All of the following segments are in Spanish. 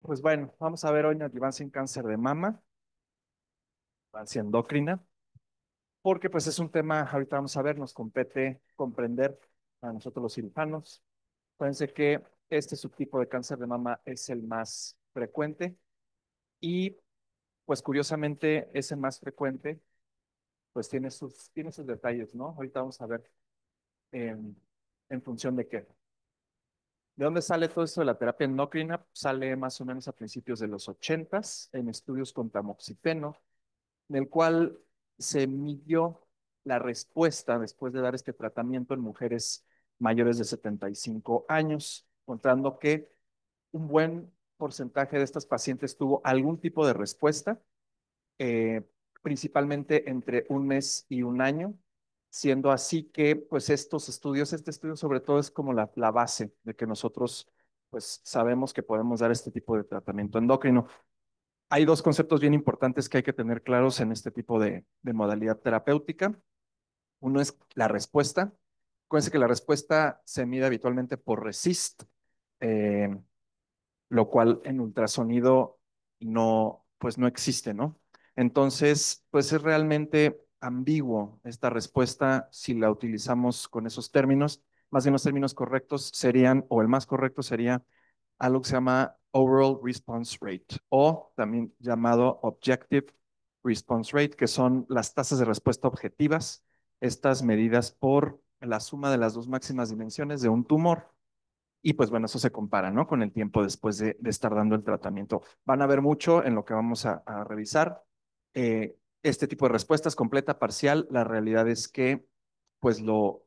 Pues bueno, vamos a ver hoy neoadjuvantía en cáncer de mama, adjuvantía endocrina, porque pues es un tema, ahorita vamos a ver, nos compete comprender a nosotros los cirujanos. Acuérdense que este subtipo de cáncer de mama es el más frecuente y pues curiosamente ese más frecuente pues tiene sus detalles, ¿no? Ahorita vamos a ver en, en función de qué. ¿De dónde sale todo esto de la terapia endocrina? Sale más o menos a principios de los ochentas en estudios con tamoxifeno en el cual se midió la respuesta después de dar este tratamiento en mujeres mayores de 75 años, encontrando que un buen porcentaje de estas pacientes tuvo algún tipo de respuesta, eh, principalmente entre un mes y un año, siendo así que pues este estudio sobre todo es como la base de que nosotros pues sabemos que podemos dar este tipo de tratamiento endocrino. Hay dos conceptos bien importantes que hay que tener claros en este tipo de modalidad terapéutica. Uno es la respuesta. Acuérdense que la respuesta se mide habitualmente por RECIST, eh, lo cual en ultrasonido pues no existe, ¿no? Entonces, pues es realmente ambiguo esta respuesta si la utilizamos con esos términos. Más bien los términos correctos serían, o el más correcto sería algo que se llama Overall Response Rate o también llamado Objective Response Rate, que son las tasas de respuesta objetivas, estas medidas por la suma de las dos máximas dimensiones de un tumor. Y pues bueno, eso se compara, ¿no? Con el tiempo después de estar dando el tratamiento. Van a ver mucho en lo que vamos a revisar. Este tipo de respuestas, completa, parcial, la realidad es que pues lo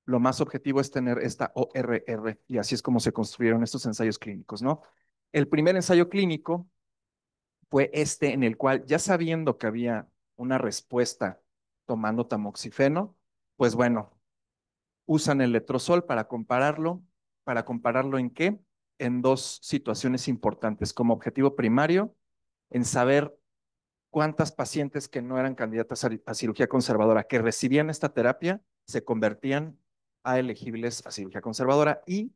más objetivo es tener esta ORR y así es como se construyeron estos ensayos clínicos, ¿no? El primer ensayo clínico fue este en el cual ya sabiendo que había una respuesta tomando tamoxifeno, pues bueno, usan el letrozol ¿para compararlo en qué? En dos situaciones importantes, como objetivo primario, en saber cuántas pacientes que no eran candidatas a cirugía conservadora que recibían esta terapia se convertían a elegibles a cirugía conservadora y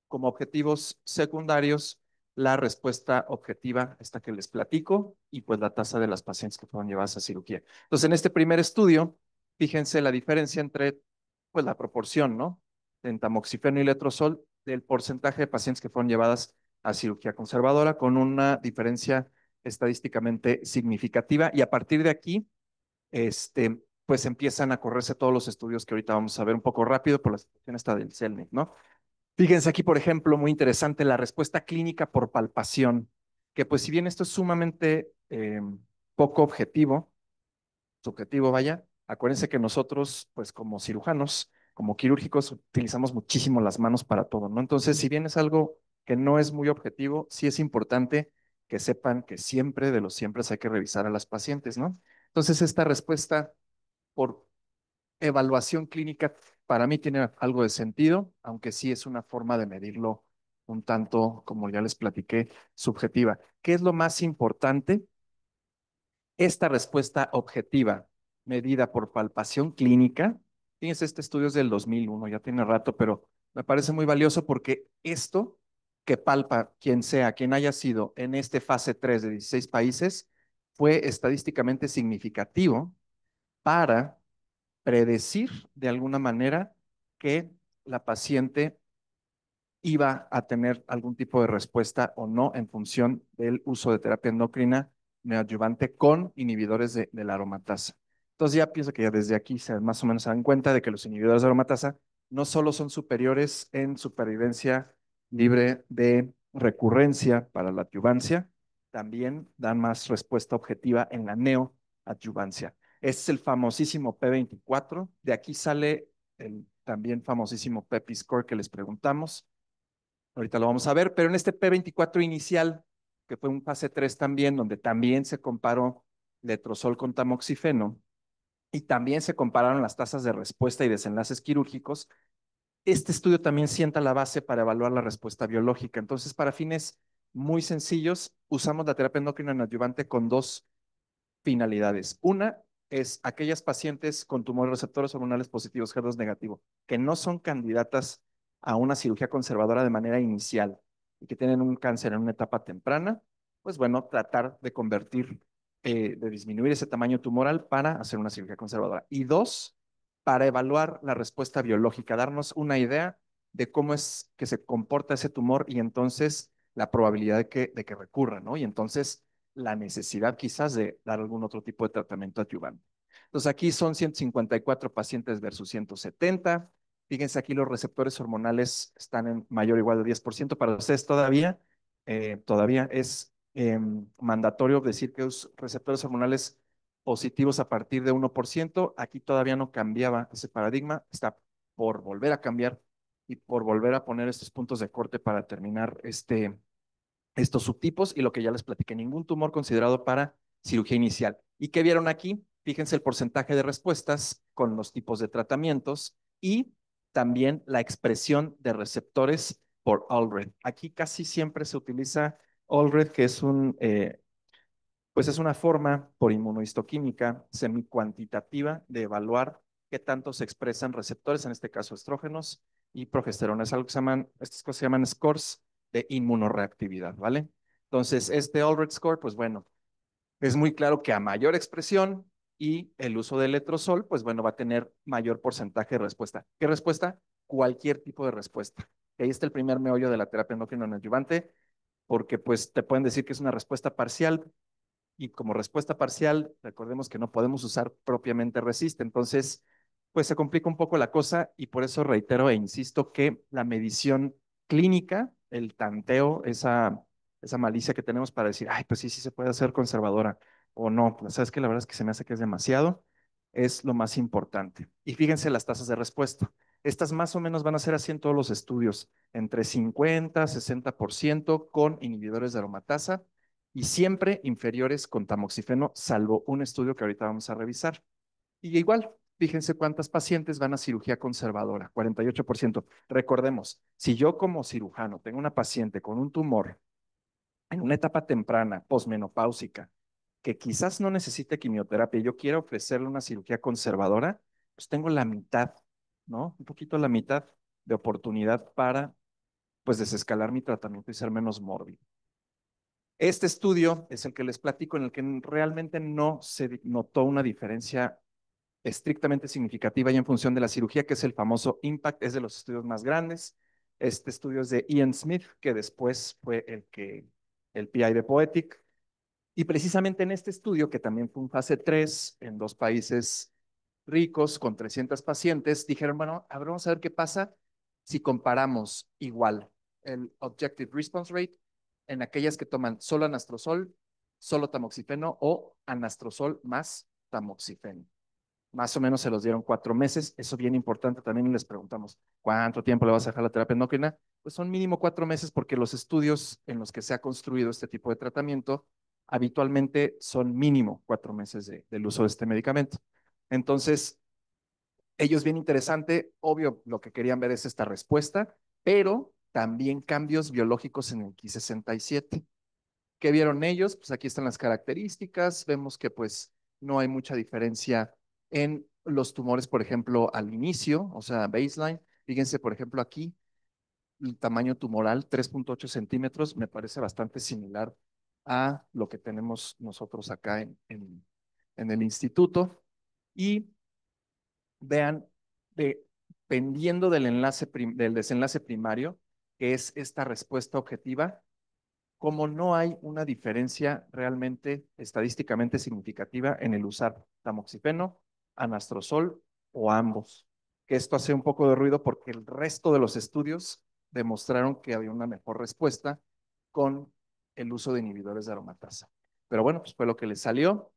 como objetivos secundarios la respuesta objetiva, esta que les platico, y pues la tasa de las pacientes que fueron llevadas a cirugía. Entonces, en este primer estudio, fíjense la diferencia entre pues la proporción, ¿no? En tamoxifeno y letrozol del porcentaje de pacientes que fueron llevadas a cirugía conservadora con una diferencia estadísticamente significativa y a partir de aquí, pues empiezan a correrse todos los estudios que ahorita vamos a ver un poco rápido por la situación esta del CELNIC, ¿no? Fíjense aquí, por ejemplo, muy interesante, la respuesta clínica por palpación, que pues si bien esto es sumamente poco objetivo, subjetivo, vaya, acuérdense que nosotros, pues como cirujanos, como quirúrgicos, utilizamos muchísimo las manos para todo, ¿no? Entonces, si bien es algo que no es muy objetivo, sí es importante que sepan que siempre, de los siempre, hay que revisar a las pacientes, ¿no? Entonces, esta respuesta por evaluación clínica para mí tiene algo de sentido, aunque sí es una forma de medirlo un tanto, como ya les platiqué, subjetiva. ¿Qué es lo más importante? Esta respuesta objetiva, medida por palpación clínica, fíjense, este estudio es del 2001, ya tiene rato, pero me parece muy valioso porque esto que palpa quien sea, quien haya sido en este fase 3 de 16 países, fue estadísticamente significativo para predecir de alguna manera que la paciente iba a tener algún tipo de respuesta o no en función del uso de terapia endocrina neoadyuvante con inhibidores de la aromatasa. Entonces ya pienso que ya desde aquí se más o menos se dan cuenta de que los inhibidores de aromatasa no solo son superiores en supervivencia libre de recurrencia para la adyuvancia, también dan más respuesta objetiva en la neoadyuvancia. Es el famosísimo P24, de aquí sale el también famosísimo PEPI score que les preguntamos. Ahorita lo vamos a ver, pero en este P24 inicial, que fue un fase 3 también, donde también se comparó letrozol con tamoxifeno y también se compararon las tasas de respuesta y desenlaces quirúrgicos, este estudio también sienta la base para evaluar la respuesta biológica. Entonces, para fines muy sencillos, usamos la terapia endocrina neoadyuvante con dos finalidades. Una es aquellas pacientes con tumores receptores hormonales positivos, HER2 negativo, que no son candidatas a una cirugía conservadora de manera inicial. y que tienen un cáncer en una etapa temprana, pues bueno, tratar de convertir, de disminuir ese tamaño tumoral para hacer una cirugía conservadora. Y dos, para evaluar la respuesta biológica, darnos una idea de cómo es que se comporta ese tumor y entonces la probabilidad de que recurra, ¿no? Y entonces la necesidad quizás de dar algún otro tipo de tratamiento adyuvante. Entonces aquí son 154 pacientes versus 170. Fíjense aquí los receptores hormonales están en mayor o igual de 10%. Para ustedes todavía es mandatorio decir que los receptores hormonales positivos a partir de 1%. Aquí todavía no cambiaba ese paradigma, está por volver a cambiar y por volver a poner estos puntos de corte para terminar estos subtipos y lo que ya les platiqué, ningún tumor considerado para cirugía inicial. ¿Y qué vieron aquí? Fíjense el porcentaje de respuestas con los tipos de tratamientos y también la expresión de receptores por Allred. Aquí casi siempre se utiliza Allred, que es pues es una forma por inmunohistoquímica semicuantitativa de evaluar qué tanto se expresan receptores, en este caso estrógenos y progesterona. Es algo que se llaman, estas cosas se llaman scores de inmunoreactividad, ¿vale? Entonces, este Allred score, pues bueno, es muy claro que a mayor expresión y el uso de letrozol, pues bueno, va a tener mayor porcentaje de respuesta. ¿Qué respuesta? Cualquier tipo de respuesta. Y ahí está el primer meollo de la terapia endocrino neoadyuvante, porque pues te pueden decir que es una respuesta parcial, y como respuesta parcial, recordemos que no podemos usar propiamente resist, entonces, pues se complica un poco la cosa y por eso reitero e insisto que la medición clínica, el tanteo, esa malicia que tenemos para decir, ay, pues sí, sí se puede hacer conservadora o no, pues sabes que la verdad es que se me hace que es demasiado, es lo más importante. Y fíjense las tasas de respuesta. Estas más o menos van a ser así en todos los estudios, entre 50 60% con inhibidores de aromatasa y siempre inferiores con tamoxifeno, salvo un estudio que ahorita vamos a revisar. Y igual, fíjense cuántas pacientes van a cirugía conservadora, 48%. Recordemos, si yo como cirujano tengo una paciente con un tumor en una etapa temprana, posmenopáusica, que quizás no necesite quimioterapia y yo quiero ofrecerle una cirugía conservadora, pues tengo la mitad, ¿no? Un poquito la mitad de oportunidad para, pues, desescalar mi tratamiento y ser menos mórbido. Este estudio es el que les platico, en el que realmente no se notó una diferencia estrictamente significativa y en función de la cirugía, que es el famoso IMPACT, es de los estudios más grandes. Este estudio es de Ian Smith, que después fue el PI de Poetic. Y precisamente en este estudio, que también fue un fase 3 en 2 países ricos con 300 pacientes, dijeron, bueno, a ver, vamos a ver qué pasa si comparamos igual el Objective Response Rate en aquellas que toman solo anastrozol, solo tamoxifeno o anastrozol más tamoxifeno. Más o menos se los dieron 4 meses. Eso bien importante. También les preguntamos, ¿cuánto tiempo le vas a dejar la terapia endocrina? Pues son mínimo 4 meses porque los estudios en los que se ha construido este tipo de tratamiento habitualmente son mínimo 4 meses del uso de este medicamento. Entonces, ellos bien interesante, obvio, lo que querían ver es esta respuesta, pero también cambios biológicos en el Ki67. ¿Qué vieron ellos? Pues aquí están las características. Vemos que pues no hay mucha diferencia en los tumores, por ejemplo, al inicio, o sea, baseline. Fíjense, por ejemplo, aquí el tamaño tumoral, 3.8 centímetros, me parece bastante similar a lo que tenemos nosotros acá en el instituto. Y vean, dependiendo del desenlace primario, que es esta respuesta objetiva, como no hay una diferencia realmente estadísticamente significativa en el usar tamoxifeno, anastrozol o ambos. Que esto hace un poco de ruido porque el resto de los estudios demostraron que había una mejor respuesta con el uso de inhibidores de aromatasa. Pero bueno, pues fue lo que les salió.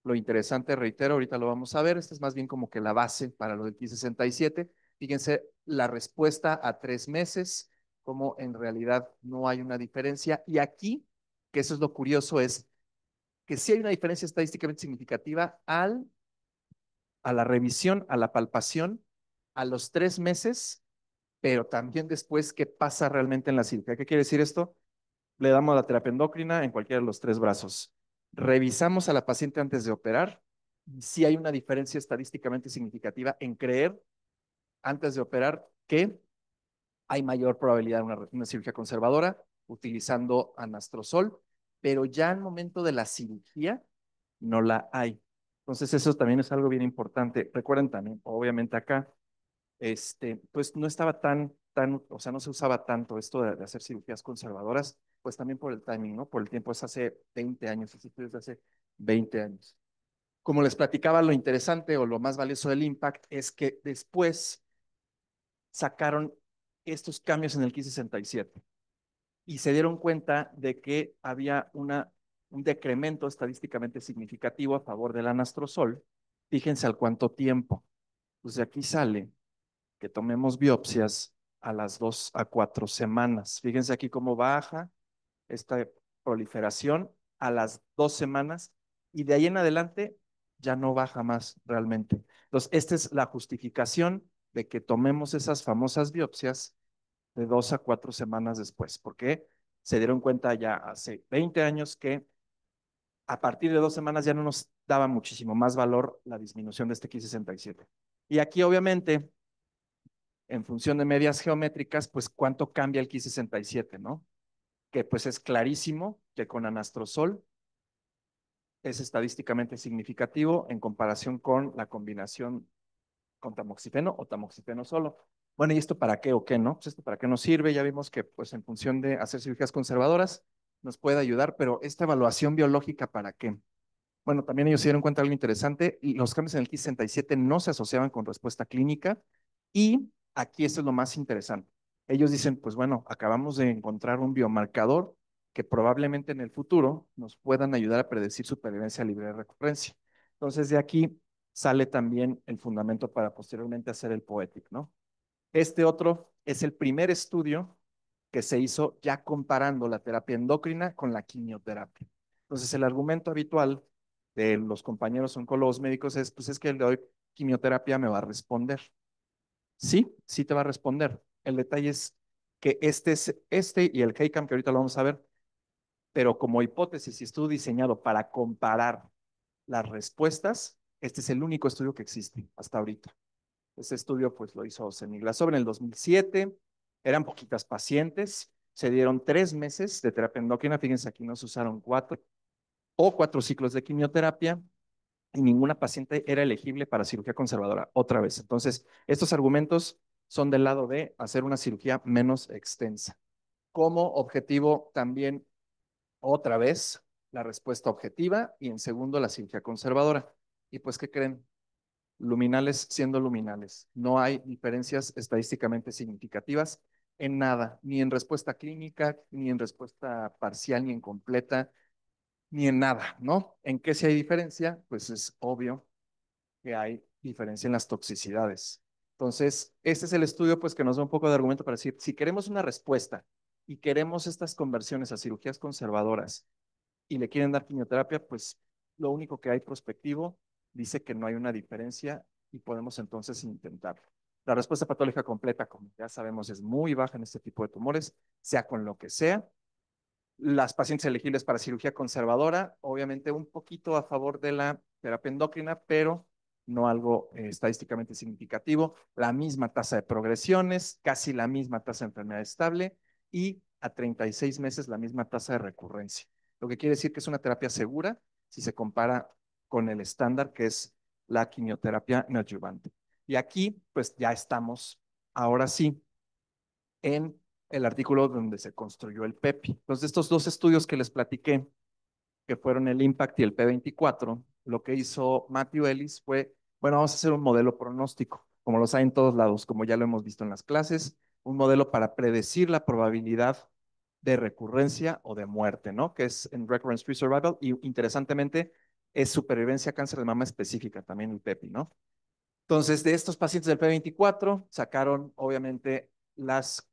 Lo interesante, reitero, ahorita lo vamos a ver, esta es más bien como que la base para lo del Ki67. Fíjense, la respuesta a 3 meses, como en realidad no hay una diferencia. Y aquí, que eso es lo curioso, es que sí hay una diferencia estadísticamente significativa a la revisión, a la palpación, a los 3 meses, pero también después qué pasa realmente en la cirugía. ¿Qué quiere decir esto? Le damos la terapia endocrina en cualquiera de los 3 brazos. Revisamos a la paciente antes de operar. Si hay una diferencia estadísticamente significativa en creer antes de operar que hay mayor probabilidad de una cirugía conservadora utilizando anastrozol, pero ya al momento de la cirugía no la hay. Entonces eso también es algo bien importante. Recuerden también, obviamente acá, pues no estaba o sea, no se usaba tanto esto de hacer cirugías conservadoras, pues también por el timing, ¿no? Por el tiempo, es hace 20 años, es desde hace 20 años. Como les platicaba, lo interesante o lo más valioso del Impact es que después sacaron estos cambios en el 1567 y se dieron cuenta de que había un decremento estadísticamente significativo a favor del anastrozol. Fíjense al cuánto tiempo. Pues de aquí sale que tomemos biopsias a las 2 a 4 semanas. Fíjense aquí cómo baja esta proliferación a las 2 semanas y de ahí en adelante ya no baja más realmente. Entonces, esta es la justificación de que tomemos esas famosas biopsias de 2 a 4 semanas después, porque se dieron cuenta ya hace 20 años que a partir de 2 semanas ya no nos daba muchísimo más valor la disminución de este Ki-67. Y aquí obviamente, en función de medias geométricas, pues cuánto cambia el Ki-67, ¿no? Que pues es clarísimo que con anastrozol es estadísticamente significativo en comparación con la combinación con tamoxifeno o tamoxifeno solo. Bueno, ¿y esto para qué o qué no? Pues esto para qué nos sirve. Ya vimos que pues en función de hacer cirugías conservadoras nos puede ayudar, pero esta evaluación biológica ¿para qué? Bueno, también ellos se dieron cuenta de algo interesante, y los cambios en el Ki-67 no se asociaban con respuesta clínica, y aquí esto es lo más interesante. Ellos dicen, pues bueno, acabamos de encontrar un biomarcador que probablemente en el futuro nos puedan ayudar a predecir supervivencia libre de recurrencia. Entonces, de aquí sale también el fundamento para posteriormente hacer el POETIC, ¿no? Este otro es el primer estudio que se hizo ya comparando la terapia endocrina con la quimioterapia. Entonces, el argumento habitual de los compañeros oncólogos médicos es, pues es que el de hoy quimioterapia me va a responder. Sí, sí te va a responder. El detalle es que este y el HEICAM, que ahorita lo vamos a ver, pero como hipótesis y estudio diseñado para comparar las respuestas, este es el único estudio que existe hasta ahorita. Ese estudio pues lo hizo Semiglasov en el 2007, eran poquitas pacientes, se dieron 3 meses de terapia endocrina, fíjense aquí nos usaron 4 ciclos de quimioterapia y ninguna paciente era elegible para cirugía conservadora otra vez. Entonces, estos argumentos son del lado de hacer una cirugía menos extensa. Como objetivo también, otra vez, la respuesta objetiva y en segundo, la cirugía conservadora. Y pues, ¿qué creen? Luminales siendo luminales. No hay diferencias estadísticamente significativas en nada, ni en respuesta clínica, ni en respuesta parcial, ni en completa, ni en nada, ¿no? ¿En qué sí hay diferencia? Pues es obvio que hay diferencia en las toxicidades. Entonces, este es el estudio pues que nos da un poco de argumento para decir, si queremos una respuesta y queremos estas conversiones a cirugías conservadoras y le quieren dar quimioterapia, pues lo único que hay prospectivo dice que no hay una diferencia y podemos entonces intentarlo. La respuesta patológica completa, como ya sabemos, es muy baja en este tipo de tumores, sea con lo que sea. Las pacientes elegibles para cirugía conservadora, obviamente un poquito a favor de la terapia endocrina, pero no algo estadísticamente significativo. La misma tasa de progresiones, casi la misma tasa de enfermedad estable y a 36 meses la misma tasa de recurrencia. Lo que quiere decir que es una terapia segura si se compara con el estándar que es la quimioterapia neoadyuvante. Y aquí, pues ya estamos, ahora sí, en el artículo donde se construyó el PEPI. Entonces, estos dos estudios que les platiqué, que fueron el IMPACT y el P24, lo que hizo Matthew Ellis fue, bueno, vamos a hacer un modelo pronóstico, como los hay en todos lados, como ya lo hemos visto en las clases, un modelo para predecir la probabilidad de recurrencia o de muerte, ¿no? Que es en Recurrence Free Survival y interesantemente es supervivencia a cáncer de mama específica, también el PEPI, ¿no? Entonces, de estos pacientes del P24 sacaron obviamente las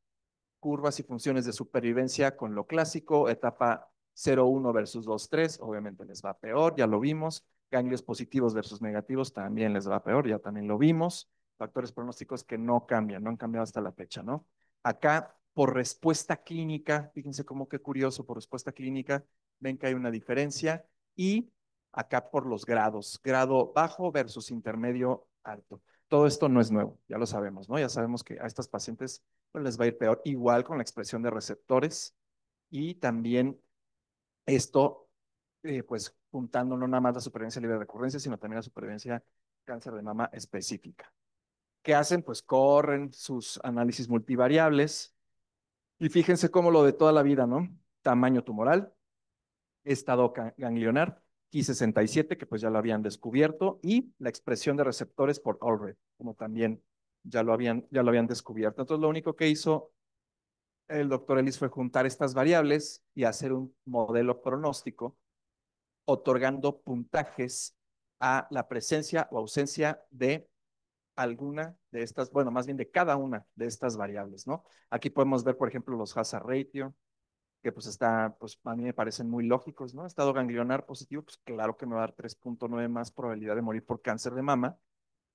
curvas y funciones de supervivencia con lo clásico, etapa 0,1 versus 2,3, obviamente les va peor, ya lo vimos. Ganglios positivos versus negativos también les va peor, ya también lo vimos. Factores pronósticos que no cambian, no han cambiado hasta la fecha, ¿no? Acá, por respuesta clínica, fíjense cómo qué curioso, por respuesta clínica, ven que hay una diferencia. Y acá por los grados, grado bajo versus intermedio alto. Todo esto no es nuevo, ya lo sabemos, ¿no? Ya sabemos que a estas pacientes pues les va a ir peor. Igual con la expresión de receptores, y también esto, pues juntando no nada más la supervivencia libre de recurrencia, sino también la supervivencia cáncer de mama específica. ¿Qué hacen? Pues corren sus análisis multivariables y fíjense cómo lo de toda la vida, ¿no? Tamaño tumoral, estado ganglionar, Ki67, que pues ya lo habían descubierto, y la expresión de receptores por Allred, como también ya lo habían descubierto. Entonces, lo único que hizo el doctor Ellis fue juntar estas variables y hacer un modelo pronóstico, otorgando puntajes a la presencia o ausencia de alguna de estas, bueno, más bien de cada una de estas variables, ¿no? Aquí podemos ver, por ejemplo, los hazard ratio, que pues pues a mí me parecen muy lógicos, ¿no? Estado ganglionar positivo, pues claro que me va a dar 3.9 más probabilidad de morir por cáncer de mama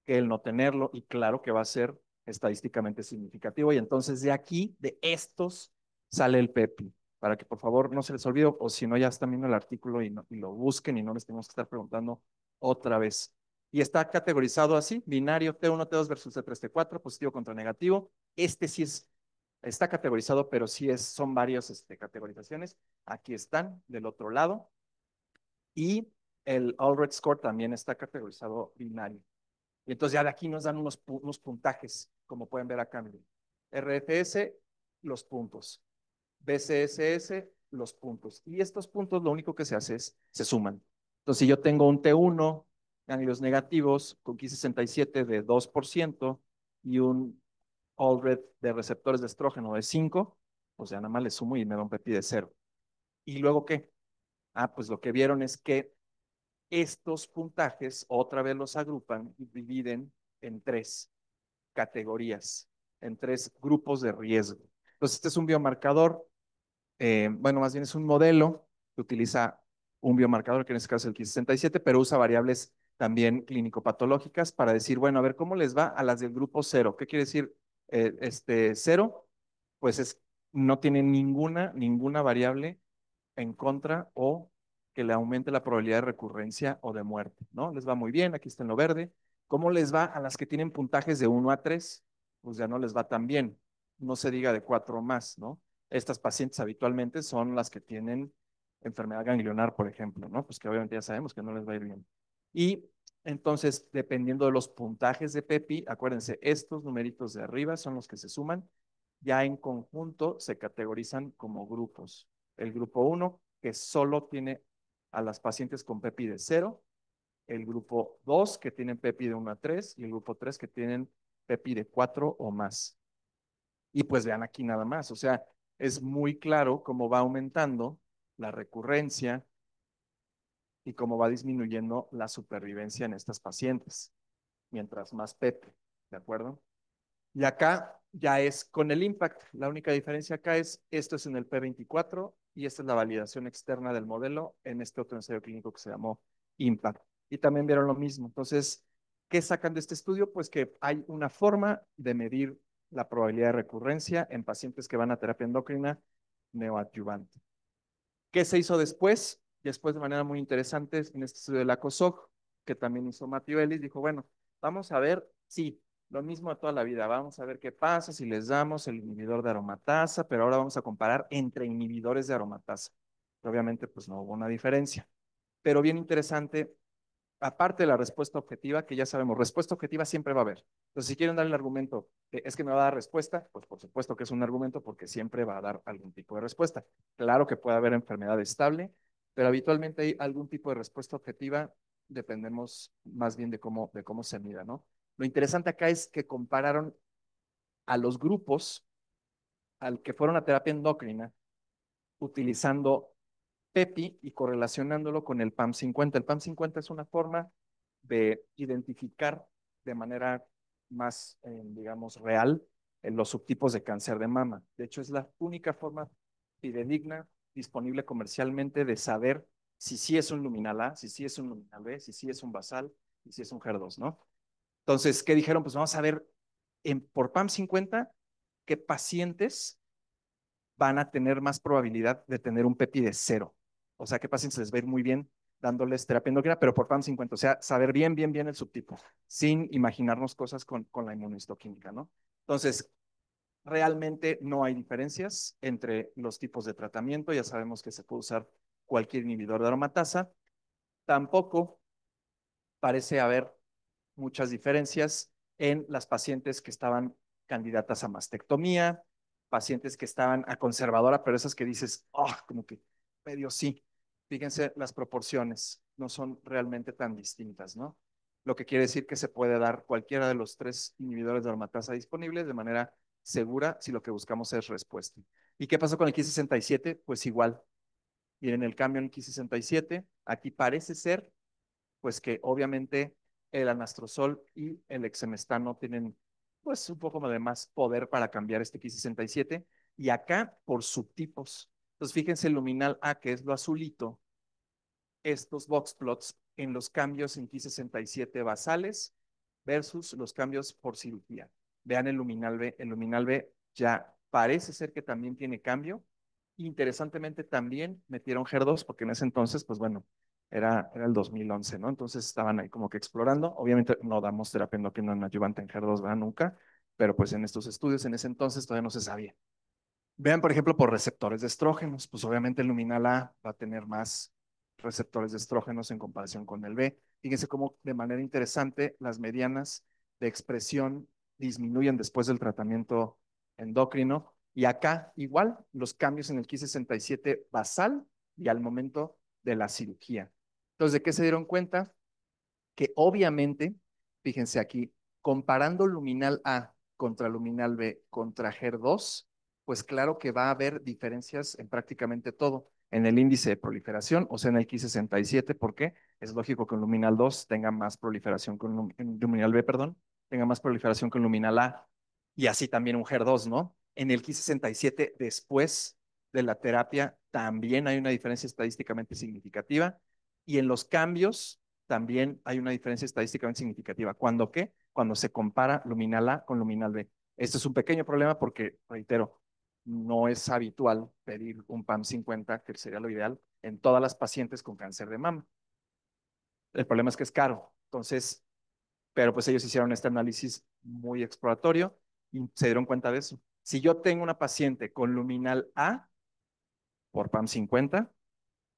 que el no tenerlo, y claro que va a ser estadísticamente significativo. Y entonces de aquí, de estos, sale el PEPI, para que por favor no se les olvide, o si no ya están viendo el artículo y lo busquen y no les tenemos que estar preguntando otra vez. Y está categorizado así, binario T1, T2 versus T3, T4, positivo contra negativo. Este sí está categorizado, pero sí son varias categorizaciones. Aquí están del otro lado. Y el Allred Score también está categorizado binario. Y entonces ya de aquí nos dan unos puntajes, como pueden ver acá. Miren. RFS, los puntos. BCSS, los puntos. Y estos puntos lo único que se hace es, se suman. Entonces, si yo tengo un T1, ganglios negativos, con Ki67 de 2% y un Allred de receptores de estrógeno de 5, pues ya nada más le sumo y me da un PEPI de 0. ¿Y luego qué? Pues lo que vieron es que estos puntajes otra vez los agrupan y dividen en tres categorías, en tres grupos de riesgo. Entonces, este es un biomarcador, bueno, más bien es un modelo que utiliza un biomarcador, que en este caso es el Ki67, pero usa variables también clínico-patológicas para decir, bueno, a ver cómo les va a las del grupo cero. ¿Qué quiere decir cero? Pues no tiene ninguna variable en contra o que le aumente la probabilidad de recurrencia o de muerte, ¿no? Les va muy bien, aquí está en lo verde. ¿Cómo les va a las que tienen puntajes de 1 a 3? Pues ya no les va tan bien, no se diga de 4 o más, ¿no? Estas pacientes habitualmente son las que tienen enfermedad ganglionar, por ejemplo, ¿no? Pues que obviamente ya sabemos que no les va a ir bien. Y entonces, dependiendo de los puntajes de PEPI, acuérdense, estos numeritos de arriba son los que se suman, ya en conjunto se categorizan como grupos. El grupo 1, que solo tiene a las pacientes con PEPI de 0, el grupo 2, que tienen PEPI de 1 a 3, y el grupo 3, que tienen PEPI de 4 o más. Y pues vean aquí nada más, o sea, es muy claro cómo va aumentando la recurrencia y cómo va disminuyendo la supervivencia en estas pacientes, mientras más PEPI, ¿de acuerdo? Y acá ya es con el impact. La única diferencia acá es, esto es en el P24 y esta es la validación externa del modelo en este otro ensayo clínico que se llamó impact. Y también vieron lo mismo. Entonces, ¿qué sacan de este estudio? Pues que hay una forma de medir la probabilidad de recurrencia en pacientes que van a terapia endocrina neoadyuvante. ¿Qué se hizo después? Después, de manera muy interesante, en este estudio de la COSOC, que también hizo Matthew Ellis, dijo, bueno, vamos a ver, sí, lo mismo de toda la vida, vamos a ver qué pasa si les damos el inhibidor de aromatasa, pero ahora vamos a comparar entre inhibidores de aromatasa. Obviamente, pues no hubo una diferencia. Pero bien interesante, aparte de la respuesta objetiva, que ya sabemos, respuesta objetiva siempre va a haber. Entonces, si quieren dar el argumento de es que me va a dar respuesta, pues por supuesto que es un argumento porque siempre va a dar algún tipo de respuesta. Claro que puede haber enfermedad estable, pero habitualmente hay algún tipo de respuesta objetiva, dependemos más bien de cómo se mida, ¿no? Lo interesante acá es que compararon a los grupos al que fueron a terapia endocrina utilizando PEPI y correlacionándolo con el PAM50. El PAM50 es una forma de identificar de manera más, digamos, real los subtipos de cáncer de mama. De hecho, es la única forma fidedigna disponible comercialmente de saber si sí es un luminal A, si sí es un luminal B, si sí es un basal y si es un HER2, ¿no? Entonces, ¿qué dijeron? Pues vamos a ver por PAM50 qué pacientes van a tener más probabilidad de tener un PEPI de 0. O sea, qué pacientes les va a ir muy bien dándoles terapia endocrina, pero por PAM50. O sea, saber bien el subtipo, sin imaginarnos cosas con la inmunohistoquímica, ¿no? Entonces, realmente no hay diferencias entre los tipos de tratamiento. Ya sabemos que se puede usar cualquier inhibidor de aromatasa. Tampoco parece haber muchas diferencias en las pacientes que estaban candidatas a mastectomía, pacientes que estaban a conservadora, pero esas que dices, oh, como que medio sí. Fíjense, las proporciones no son realmente tan distintas, ¿no? Lo que quiere decir que se puede dar cualquiera de los tres inhibidores de aromatasa disponibles de manera segura si lo que buscamos es respuesta. ¿Y qué pasó con el Ki67? Pues igual. Miren el cambio en el Ki67. Aquí parece ser pues que obviamente el anastrozol y el exemestano tienen pues un poco de más poder para cambiar este Ki67 y acá por subtipos. Entonces fíjense el luminal A, que es lo azulito, estos box plots en los cambios en Ki67 basales versus los cambios por cirugía. Vean el luminal B ya parece ser que también tiene cambio. Interesantemente también metieron HER2 porque en ese entonces, pues bueno, era el 2011, ¿no? Entonces estaban ahí como que explorando. Obviamente no damos terapia endocrina adyuvante en HER2, ¿verdad? Nunca, pero pues en estos estudios en ese entonces todavía no se sabía. Vean, por ejemplo, por receptores de estrógenos, pues obviamente el luminal A va a tener más receptores de estrógenos en comparación con el B. Fíjense cómo de manera interesante las medianas de expresión disminuyen después del tratamiento endocrino. Y acá igual los cambios en el Ki67 basal y al momento de la cirugía. Entonces, ¿de qué se dieron cuenta? Que obviamente, fíjense aquí, comparando luminal A contra luminal B contra HER2, pues claro que va a haber diferencias en prácticamente todo. En el índice de proliferación, o sea, en el Ki67, ¿por qué? Es lógico que un luminal 2 tenga más proliferación con luminal B, perdón, tenga más proliferación con luminal A, y así también un HER2, ¿no? En el Ki67, después de la terapia, también hay una diferencia estadísticamente significativa, y en los cambios también hay una diferencia estadísticamente significativa. ¿Cuándo qué? Cuando se compara luminal A con luminal B. Este es un pequeño problema porque, reitero, no es habitual pedir un PAM 50, que sería lo ideal, en todas las pacientes con cáncer de mama. El problema es que es caro. Entonces, pero pues ellos hicieron este análisis muy exploratorio y se dieron cuenta de eso. Si yo tengo una paciente con luminal A por PAM 50,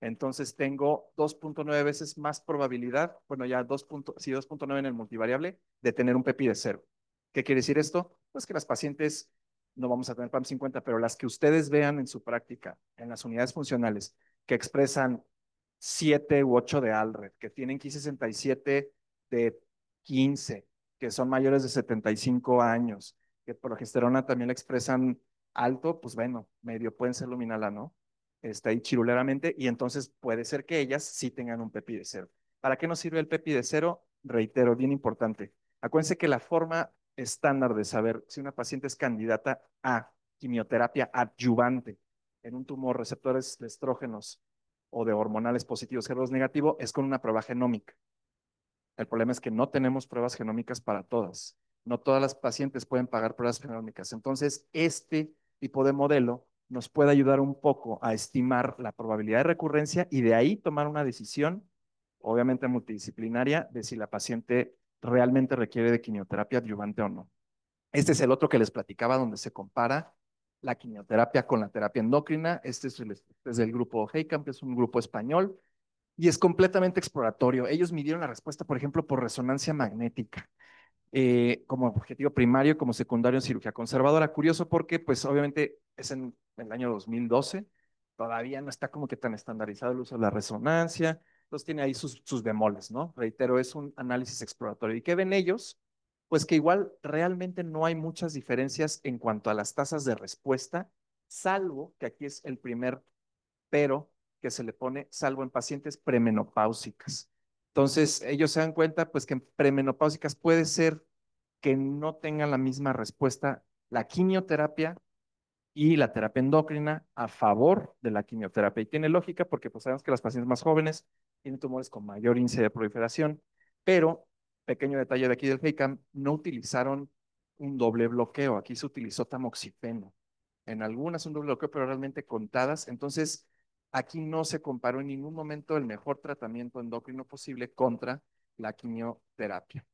entonces tengo 2.9 veces más probabilidad, bueno, ya 2. Sí, 2.9 en el multivariable, de tener un PEPI de cero. ¿Qué quiere decir esto? Pues que las pacientes, no vamos a tener PAM 50, pero las que ustedes vean en su práctica, en las unidades funcionales, que expresan 7 u 8 de ALRED, que tienen Ki67 de 15, que son mayores de 75 años, que progesterona también la expresan alto, pues bueno, medio pueden ser luminala, ¿no? Está ahí chiruleramente, y entonces puede ser que ellas sí tengan un PEPI de cero. ¿Para qué nos sirve el PEPI de cero? Reitero, bien importante. Acuérdense que la forma estándar de saber si una paciente es candidata a quimioterapia adyuvante en un tumor receptores de estrógenos o de hormonales positivos, HER2 negativo, es con una prueba genómica. El problema es que no tenemos pruebas genómicas para todas. No todas las pacientes pueden pagar pruebas genómicas. Entonces, este tipo de modelo nos puede ayudar un poco a estimar la probabilidad de recurrencia y de ahí tomar una decisión, obviamente multidisciplinaria, de si la paciente realmente requiere de quimioterapia adyuvante o no. Este es el otro que les platicaba donde se compara la quimioterapia con la terapia endocrina. Este es del grupo HEICAMP, es un grupo español y es completamente exploratorio. Ellos midieron la respuesta, por ejemplo, por resonancia magnética, como objetivo primario, como secundario en cirugía conservadora. Curioso porque, pues, obviamente es en el año 2012, todavía no está como que tan estandarizado el uso de la resonancia, entonces tiene ahí sus bemoles, ¿no? Reitero, es un análisis exploratorio. ¿Y qué ven ellos? Pues que igual realmente no hay muchas diferencias en cuanto a las tasas de respuesta, salvo que aquí es el primer pero que se le pone salvo en pacientes premenopáusicas. Entonces, ellos se dan cuenta, pues, que en premenopáusicas puede ser que no tengan la misma respuesta la quimioterapia y la terapia endocrina a favor de la quimioterapia. Y tiene lógica porque pues sabemos que las pacientes más jóvenes tienen tumores con mayor índice de proliferación, pero, pequeño detalle de aquí del FEICAM, no utilizaron un doble bloqueo. Aquí se utilizó tamoxifeno. En algunas un doble bloqueo, pero realmente contadas. Entonces, aquí no se comparó en ningún momento el mejor tratamiento endocrino posible contra la quimioterapia.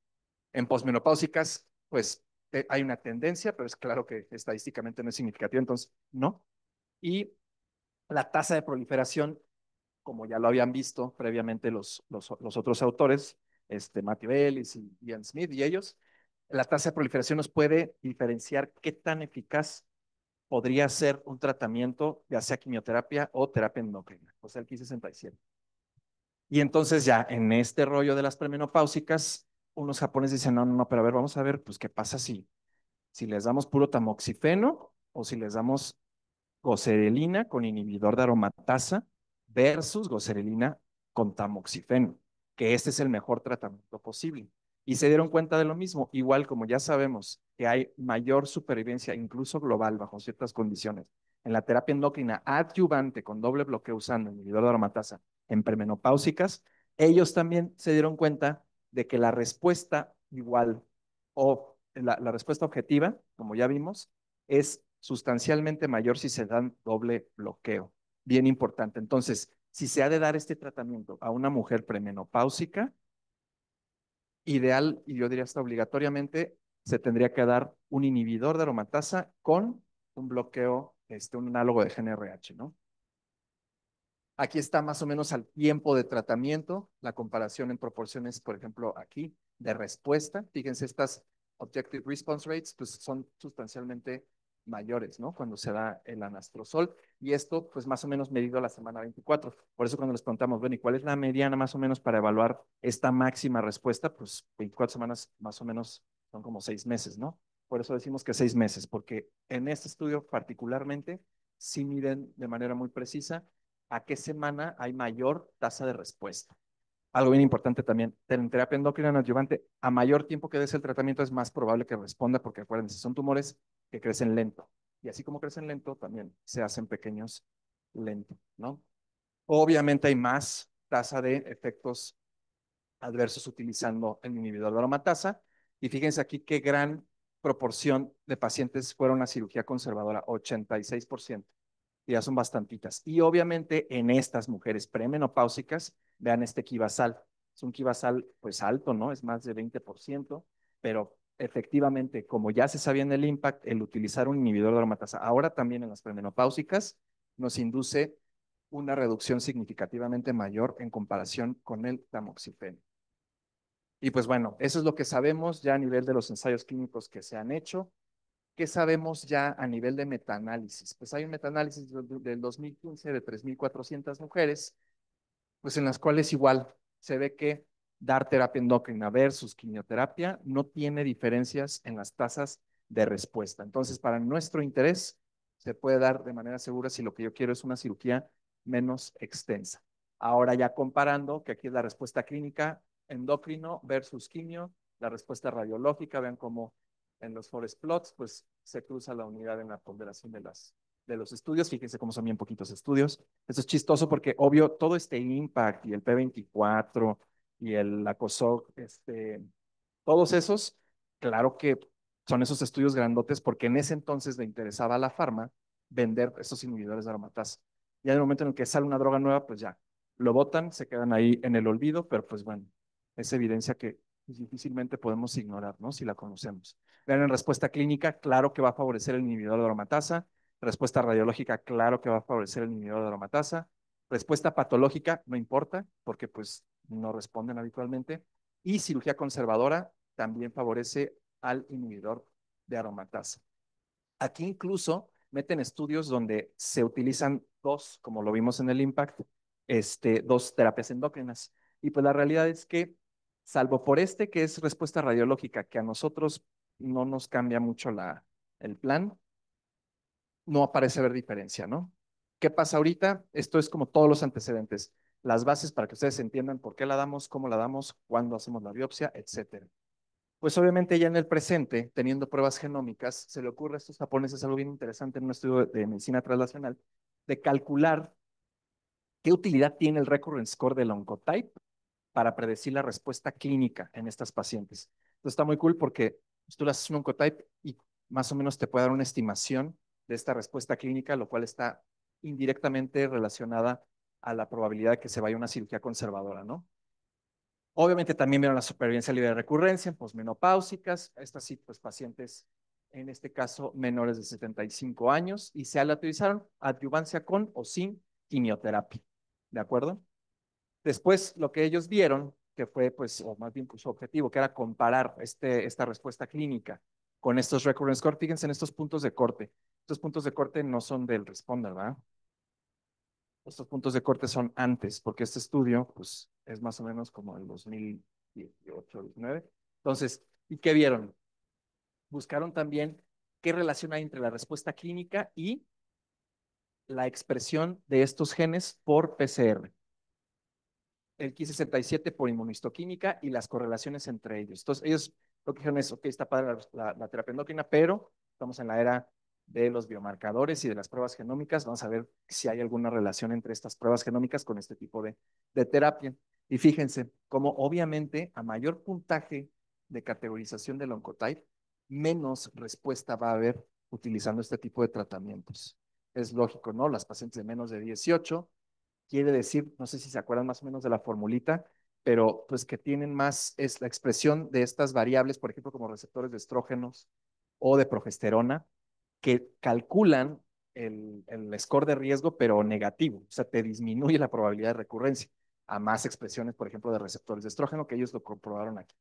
En posmenopáusicas, pues hay una tendencia, pero es claro que estadísticamente no es significativo, entonces no. Y la tasa de proliferación, como ya lo habían visto previamente los otros autores, Matthew Ellis y Ian Smith y ellos, la tasa de proliferación nos puede diferenciar qué tan eficaz podría ser un tratamiento, ya sea quimioterapia o terapia endocrina, o sea, el 1567. Y entonces ya en este rollo de las premenopáusicas, unos japoneses dicen, no, no, no, pero a ver, vamos a ver, pues, ¿qué pasa si les damos puro tamoxifeno o si les damos goserelina con inhibidor de aromatasa versus goserelina con tamoxifeno, que este es el mejor tratamiento posible? Y se dieron cuenta de lo mismo, igual como ya sabemos que hay mayor supervivencia, incluso global, bajo ciertas condiciones, en la terapia endocrina adyuvante con doble bloqueo usando inhibidor de aromatasa en premenopáusicas, ellos también se dieron cuenta de que la respuesta igual o la respuesta objetiva, como ya vimos, es sustancialmente mayor si se dan doble bloqueo. Bien importante. Entonces, si se ha de dar este tratamiento a una mujer premenopáusica, ideal, y yo diría hasta obligatoriamente, se tendría que dar un inhibidor de aromatasa con un bloqueo, un análogo de GnRH, ¿no? Aquí está más o menos al tiempo de tratamiento, la comparación en proporciones, por ejemplo, aquí, de respuesta. Fíjense, estas objective response rates pues, son sustancialmente mayores, ¿no? Cuando se da el anastrozol. Y esto, pues más o menos medido a la semana 24. Por eso cuando les preguntamos, bueno, ¿y cuál es la mediana más o menos para evaluar esta máxima respuesta? Pues 24 semanas más o menos son como 6 meses, ¿no? Por eso decimos que 6 meses, porque en este estudio particularmente sí miden de manera muy precisa a qué semana hay mayor tasa de respuesta. Algo bien importante también, en terapia endocrina adyuvante, a mayor tiempo que des el tratamiento es más probable que responda, porque acuérdense, son tumores que crecen lento. Y así como crecen lento, también se hacen pequeños lento, ¿no? Obviamente hay más tasa de efectos adversos utilizando el inhibidor de aromatasa. Y fíjense aquí qué gran proporción de pacientes fueron a cirugía conservadora, 86%. Y ya son bastantitas. Y obviamente en estas mujeres premenopáusicas, vean este Kivasal. Es un Kivasal pues alto, ¿no? Es más de 20%, pero efectivamente, como ya se sabía en el IMPACT, el utilizar un inhibidor de aromatasa, ahora también en las premenopáusicas, nos induce una reducción significativamente mayor en comparación con el tamoxifeno. Y pues bueno, eso es lo que sabemos ya a nivel de los ensayos clínicos que se han hecho. ¿Qué sabemos ya a nivel de metaanálisis? Pues hay un metaanálisis del 2015 de 3.400 mujeres, pues en las cuales igual se ve que dar terapia endocrina versus quimioterapia no tiene diferencias en las tasas de respuesta. Entonces, para nuestro interés, se puede dar de manera segura si lo que yo quiero es una cirugía menos extensa. Ahora ya comparando, que aquí es la respuesta clínica, endocrino versus quimio, la respuesta radiológica, vean cómo en los forest plots, pues se cruza la unidad en la ponderación de los estudios. Fíjense cómo son bien poquitos estudios. Eso es chistoso porque, obvio, todo este IMPACT y el P24 y el ACOSOC, todos esos, claro que son esos estudios grandotes porque en ese entonces le interesaba a la farma vender esos inhibidores de aromatasa. Ya en el momento en el que sale una droga nueva, pues ya, lo botan, se quedan ahí en el olvido, pero pues bueno, es evidencia que difícilmente podemos ignorar, ¿no? Si la conocemos. Vean, en respuesta clínica, claro que va a favorecer el inhibidor de aromatasa. Respuesta radiológica, claro que va a favorecer el inhibidor de aromatasa. Respuesta patológica, no importa, porque pues no responden habitualmente. Y cirugía conservadora también favorece al inhibidor de aromatasa. Aquí incluso meten estudios donde se utilizan dos, como lo vimos en el IMPACT, dos terapias endócrinas. Y pues la realidad es que, salvo por que es respuesta radiológica, que a nosotros no nos cambia mucho el plan, no parece haber diferencia, ¿no? ¿Qué pasa ahorita? Esto es como todos los antecedentes. Las bases para que ustedes entiendan por qué la damos, cómo la damos, cuándo hacemos la biopsia, etcétera. Pues obviamente ya en el presente, teniendo pruebas genómicas, se le ocurre a estos japoneses algo bien interesante en un estudio de medicina translacional, de calcular qué utilidad tiene el recurrence score del Oncotype para predecir la respuesta clínica en estas pacientes. Entonces está muy cool porque pues, tú le haces un Oncotype y más o menos te puede dar una estimación de esta respuesta clínica, lo cual está indirectamente relacionada a la probabilidad de que se vaya a una cirugía conservadora, ¿no? Obviamente también vieron la supervivencia libre de recurrencia en posmenopáusicas, estas sí, pues pacientes, en este caso, menores de 75 años, y se la utilizaron adyuvancia con o sin quimioterapia, ¿de acuerdo? Después, lo que ellos vieron, que fue, pues, o más bien pues, su objetivo, que era comparar esta respuesta clínica con estos recurrence score, fíjense en estos puntos de corte. Estos puntos de corte no son del responder, ¿verdad? Estos puntos de corte son antes, porque este estudio, pues, es más o menos como el 2018, 19. Entonces, ¿y qué vieron? Buscaron también qué relación hay entre la respuesta clínica y la expresión de estos genes por PCR. El Ki-67 por inmunohistoquímica y las correlaciones entre ellos. Entonces, ellos lo que dijeron es, ok, está padre la terapia endocrina, pero estamos en la era de los biomarcadores y de las pruebas genómicas. Vamos a ver si hay alguna relación entre estas pruebas genómicas con este tipo de terapia. Y fíjense, como obviamente a mayor puntaje de categorización del oncotype, menos respuesta va a haber utilizando este tipo de tratamientos. Es lógico, ¿no? Las pacientes de menos de 18 quiere decir, no sé si se acuerdan más o menos de la formulita, pero pues que tienen más, es la expresión de estas variables, por ejemplo, como receptores de estrógenos o de progesterona, que calculan el score de riesgo, pero negativo, o sea, te disminuye la probabilidad de recurrencia a más expresiones, por ejemplo, de receptores de estrógeno, que ellos lo comprobaron aquí.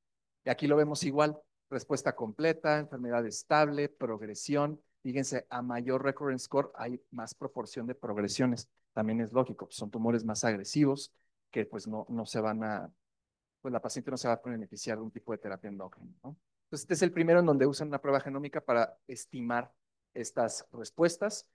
Y aquí lo vemos igual, respuesta completa, enfermedad estable, progresión. Fíjense, a mayor recurrence score hay más proporción de progresiones. También es lógico, pues son tumores más agresivos que pues no se van a, pues la paciente no se va a beneficiar de un tipo de terapia endócrina, ¿no? Entonces, este es el primero en donde usan una prueba genómica para estimar estas respuestas.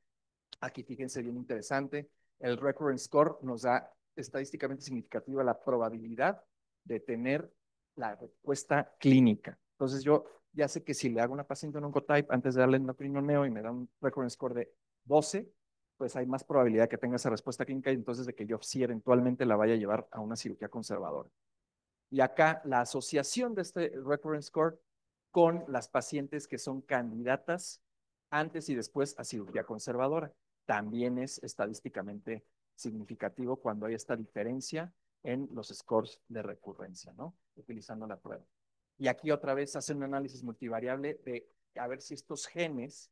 Aquí fíjense bien interesante, el recurrence score nos da estadísticamente significativa la probabilidad de tener la respuesta clínica. Entonces yo ya sé que si le hago una paciente un oncotype antes de darle endocrinoneo y me da un recurrence score de 12, pues hay más probabilidad que tenga esa respuesta clínica y entonces de que yo sí eventualmente la vaya a llevar a una cirugía conservadora. Y acá la asociación de este recurrence score con las pacientes que son candidatas antes y después a cirugía conservadora. También es estadísticamente significativo cuando hay esta diferencia en los scores de recurrencia, ¿no? Utilizando la prueba. Y aquí otra vez hacen un análisis multivariable de a ver si estos genes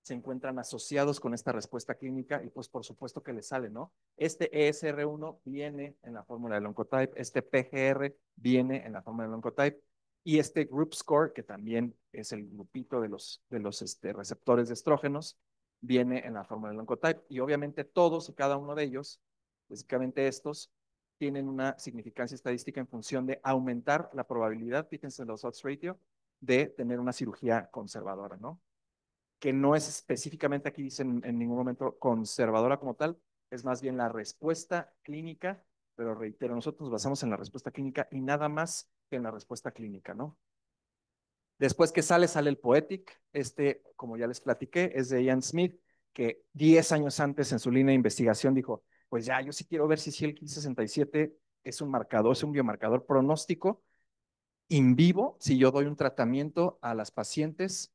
se encuentran asociados con esta respuesta clínica y pues por supuesto que le sale, ¿no? Este ESR1 viene en la fórmula del oncotype, este PGR viene en la fórmula del oncotype y este group score, que también es el grupito de los receptores de estrógenos, viene en la fórmula del oncotype y obviamente todos y cada uno de ellos, básicamente estos, tienen una significancia estadística en función de aumentar la probabilidad, fíjense en los odds ratio, de tener una cirugía conservadora, ¿no? Que no es específicamente aquí dicen en ningún momento conservadora como tal, es más bien la respuesta clínica, pero reitero, nosotros nos basamos en la respuesta clínica y nada más que en la respuesta clínica, ¿no? Después que sale el Poetic, como ya les platiqué, es de Ian Smith, que 10 años antes en su línea de investigación dijo, pues ya, yo sí quiero ver si el 1567 es un marcador, es un biomarcador pronóstico in vivo si yo doy un tratamiento a las pacientes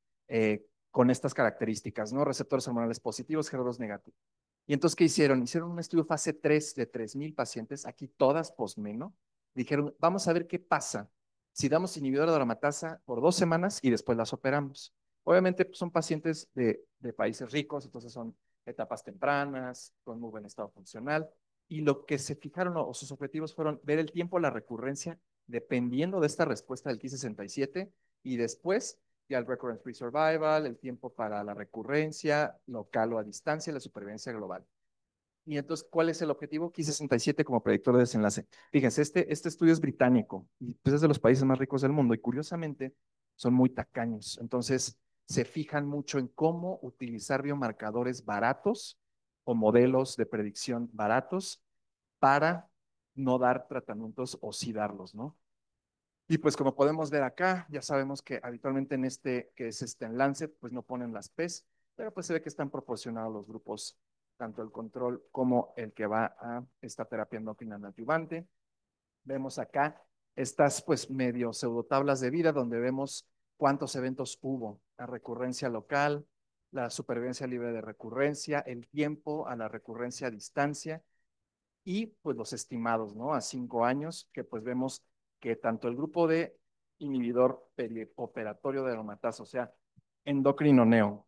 con estas características, ¿no? Receptores hormonales positivos, HER2 negativos. Y entonces, ¿qué hicieron? Hicieron un estudio fase 3 de 3,000 pacientes, aquí todas posmeno. Dijeron, vamos a ver qué pasa si damos inhibidor de aromatasa por 2 semanas y después las operamos. Obviamente pues, son pacientes de países ricos, entonces son etapas tempranas, con muy buen estado funcional. Y lo que se fijaron o sus objetivos fueron ver el tiempo, la recurrencia dependiendo de esta respuesta del Ki-67 y después ya el recurrence free survival, el tiempo para la recurrencia local o a distancia, la supervivencia global. Y entonces, ¿cuál es el objetivo? Ki-67 como predictor de desenlace. Fíjense, este estudio es británico y pues es de los países más ricos del mundo y curiosamente son muy tacaños. Entonces, se fijan mucho en cómo utilizar biomarcadores baratos o modelos de predicción baratos para no dar tratamientos o sí darlos, ¿no? Y pues como podemos ver acá, ya sabemos que habitualmente en que es en Lancet, pues no ponen las PES, pero pues se ve que están proporcionados los grupos, tanto el control como el que va a esta terapia endocrina adyuvante. Vemos acá estas pues medio pseudotablas de vida donde vemos cuántos eventos hubo, la recurrencia local, la supervivencia libre de recurrencia, el tiempo a la recurrencia a distancia y pues los estimados, ¿no? A 5 años, que pues vemos que tanto el grupo de inhibidor perioperatorio de aromatasa, o sea, endocrino neo,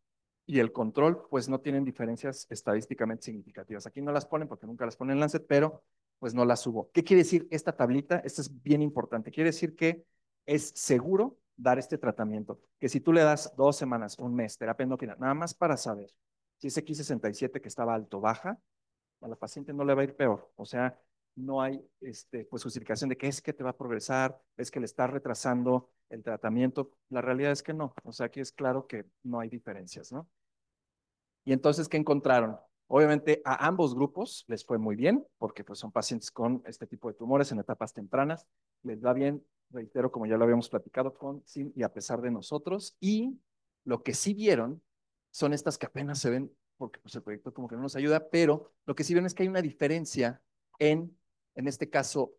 y el control, pues no tienen diferencias estadísticamente significativas. Aquí no las ponen porque nunca las ponen en Lancet, pero pues no las subo. ¿Qué quiere decir esta tablita? Esta es bien importante. Quiere decir que es seguro dar este tratamiento, que si tú le das 2 semanas, un mes, terapia endocrina, nada más para saber si ese Ki-67 que estaba alto baja, a la paciente no le va a ir peor. O sea, no hay pues justificación de que es que te va a progresar, es que le está retrasando el tratamiento. La realidad es que no. O sea, aquí es claro que no hay diferencias, ¿no? Y entonces, ¿qué encontraron? Obviamente a ambos grupos les fue muy bien, porque pues son pacientes con este tipo de tumores en etapas tempranas. Les va bien, reitero, como ya lo habíamos platicado, con, sin y a pesar de nosotros. Y lo que sí vieron son estas que apenas se ven, porque pues, el proyecto como que no nos ayuda, pero lo que sí vieron es que hay una diferencia en este caso,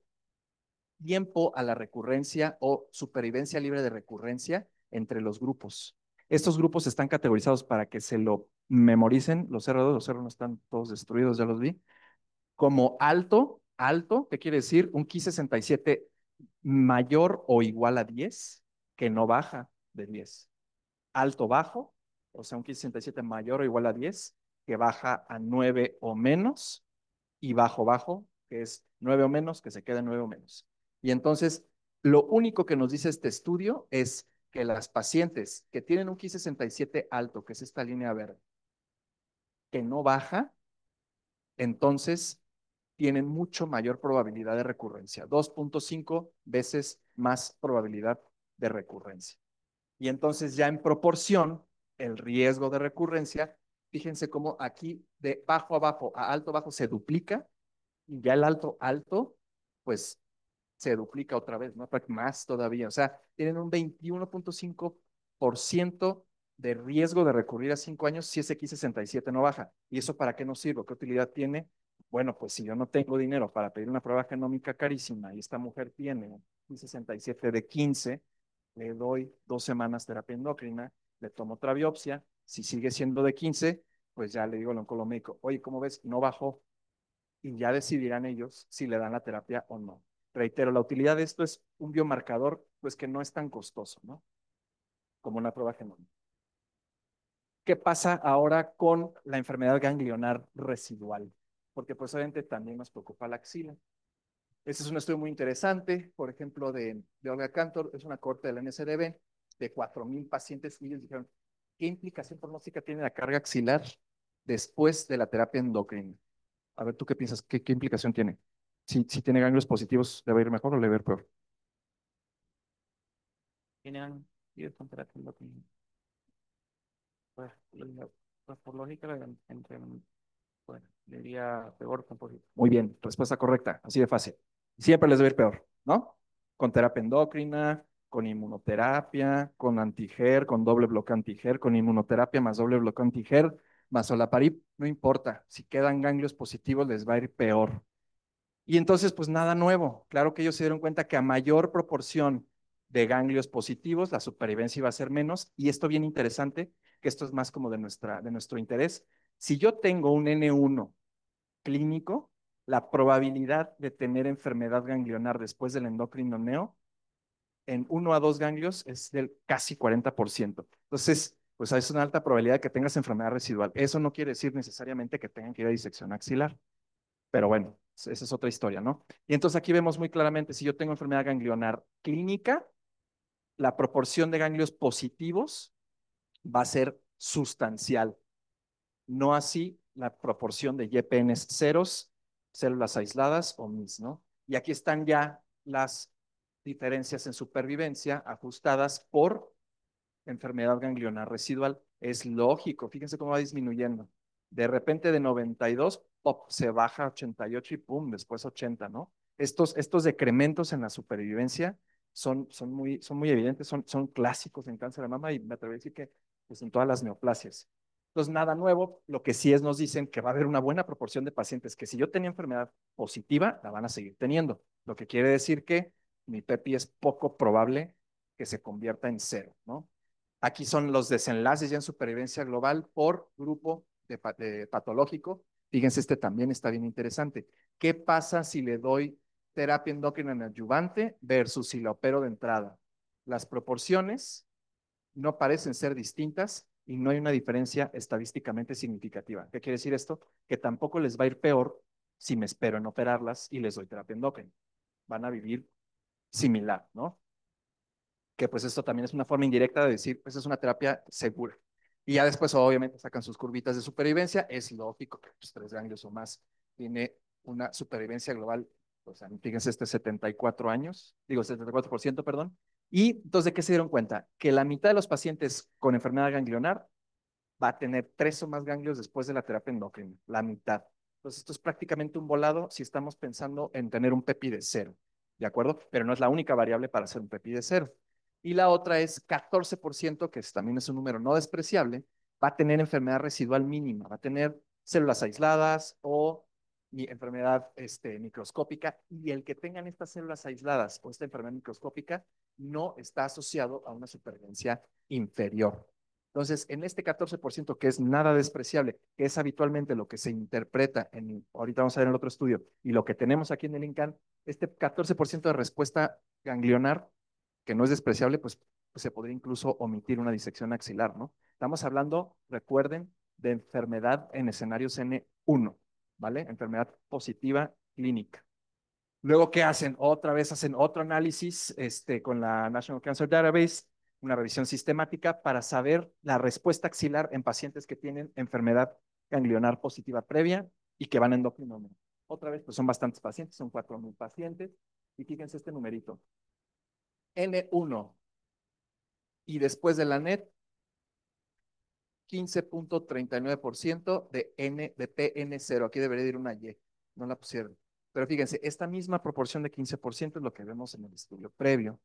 tiempo a la recurrencia o supervivencia libre de recurrencia entre los grupos. Estos grupos están categorizados para que se lo memoricen. Los R2, los R1 están todos destruidos, ya los vi. Como alto, alto, ¿qué quiere decir? Un Ki-67 mayor o igual a 10, que no baja de 10. Alto, bajo, o sea, un Ki-67 mayor o igual a 10, que baja a 9 o menos, y bajo, bajo, que es 9 o menos, que se queda en 9 o menos. Y entonces, lo único que nos dice este estudio es que las pacientes que tienen un Ki-67 alto, que es esta línea verde, que no baja, entonces tienen mucho mayor probabilidad de recurrencia, 2.5 veces más probabilidad de recurrencia. Y entonces ya en proporción, el riesgo de recurrencia, fíjense cómo aquí de bajo a bajo a alto a bajo se duplica, y ya el alto alto, pues se duplica otra vez, ¿no? Más todavía. O sea, tienen un 21.5% de riesgo de recurrir a 5 años si ese Ki-67 no baja. ¿Y eso para qué nos sirve? ¿Qué utilidad tiene? Bueno, pues si yo no tengo dinero para pedir una prueba genómica carísima y esta mujer tiene un Ki-67 de 15, le doy 2 semanas terapia endocrina, le tomo otra biopsia, si sigue siendo de 15, pues ya le digo al oncólogo médico, oye, ¿cómo ves? No bajó, y ya decidirán ellos si le dan la terapia o no. Reitero, la utilidad de esto es un biomarcador, pues que no es tan costoso, ¿no? Como una prueba genómica. ¿Qué pasa ahora con la enfermedad ganglionar residual? Porque pues obviamente también nos preocupa la axila. Este es un estudio muy interesante, por ejemplo, de Olga Cantor, es una corte del NSDB de 4,000 pacientes y ellos dijeron, ¿qué implicación pronóstica tiene la carga axilar después de la terapia endocrina? A ver, ¿tú qué piensas? ¿Qué implicación tiene? Si tiene ganglios positivos, ¿le va a ir mejor o le va a ir peor? Tienen y temperatura pues, pues por lógica entre pues diría peor con poquito. Muy bien, respuesta correcta, así de fácil. Siempre les va a ir peor, ¿no? Con terapia endocrina, con inmunoterapia, con antiger, con doble bloque antiger, con inmunoterapia más doble bloque antiger, más olaparib, no importa. Si quedan ganglios positivos, les va a ir peor. Y entonces, pues nada nuevo. Claro que ellos se dieron cuenta que a mayor proporción de ganglios positivos, la supervivencia iba a ser menos. Y esto bien interesante, que esto es más como de nuestro interés. Si yo tengo un N1 clínico, la probabilidad de tener enfermedad ganglionar después del endocrino neo en 1 a 2 ganglios es del casi 40%. Entonces, pues es una alta probabilidad de que tengas enfermedad residual. Eso no quiere decir necesariamente que tengan que ir a disección axilar. Pero bueno, esa es otra historia, ¿no? Y entonces aquí vemos muy claramente, si yo tengo enfermedad ganglionar clínica, la proporción de ganglios positivos va a ser sustancial. No así la proporción de YPNs ceros, células aisladas o MIS, ¿no? Y aquí están ya las diferencias en supervivencia ajustadas por enfermedad ganglionar residual. Es lógico, fíjense cómo va disminuyendo. De repente de 92, pop, se baja a 88 y pum, después 80, ¿no? Estos decrementos en la supervivencia son muy evidentes, son clásicos en cáncer de mama y me atrevo a decir que pues, en todas las neoplasias. Entonces, nada nuevo, lo que sí es nos dicen que va a haber una buena proporción de pacientes que si yo tenía enfermedad positiva, la van a seguir teniendo. Lo que quiere decir que mi PEPI es poco probable que se convierta en cero, ¿no? Aquí son los desenlaces ya en supervivencia global por grupo de patológico. Fíjense, este también está bien interesante. ¿Qué pasa si le doy terapia endocrina adyuvante versus si la opero de entrada. Las proporciones no parecen ser distintas y no hay una diferencia estadísticamente significativa. ¿Qué quiere decir esto? Que tampoco les va a ir peor si me espero en operarlas y les doy terapia endocrina. Van a vivir similar, ¿no? Que pues esto también es una forma indirecta de decir, pues es una terapia segura. Y ya después obviamente sacan sus curvitas de supervivencia, es lógico que pues, 3 ganglios o más tiene una supervivencia global, o sea, fíjense, 74 años, digo 74%, perdón. Y entonces, ¿de qué se dieron cuenta? Que la mitad de los pacientes con enfermedad ganglionar va a tener 3 o más ganglios después de la terapia endocrina, la mitad. Entonces, esto es prácticamente un volado si estamos pensando en tener un PEPI de cero, ¿de acuerdo? Pero no es la única variable para hacer un PEPI de cero. Y la otra es 14%, que también es un número no despreciable, va a tener enfermedad residual mínima, va a tener células aisladas o enfermedad microscópica, y el que tengan estas células aisladas o esta enfermedad microscópica no está asociado a una supervivencia inferior. Entonces, en este 14%, que es nada despreciable, que es habitualmente lo que se interpreta ahorita vamos a ver en el otro estudio, y lo que tenemos aquí en el INCAN, este 14% de respuesta ganglionar, que no es despreciable, pues se podría incluso omitir una disección axilar, ¿no? Estamos hablando, recuerden, de enfermedad en escenarios N1, ¿vale? Enfermedad positiva clínica. Luego, ¿qué hacen? Otra vez hacen otro análisis con la National Cancer Database, una revisión sistemática para saber la respuesta axilar en pacientes que tienen enfermedad ganglionar positiva previa y que van a endocrinómeno. Otra vez, pues son bastantes pacientes, son 4,000 pacientes. Y fíjense este numerito. N1 y después de la NET, 15.39% de PN0. Aquí debería ir una Y, no la pusieron. Pero fíjense, esta misma proporción de 15% es lo que vemos en el estudio previo,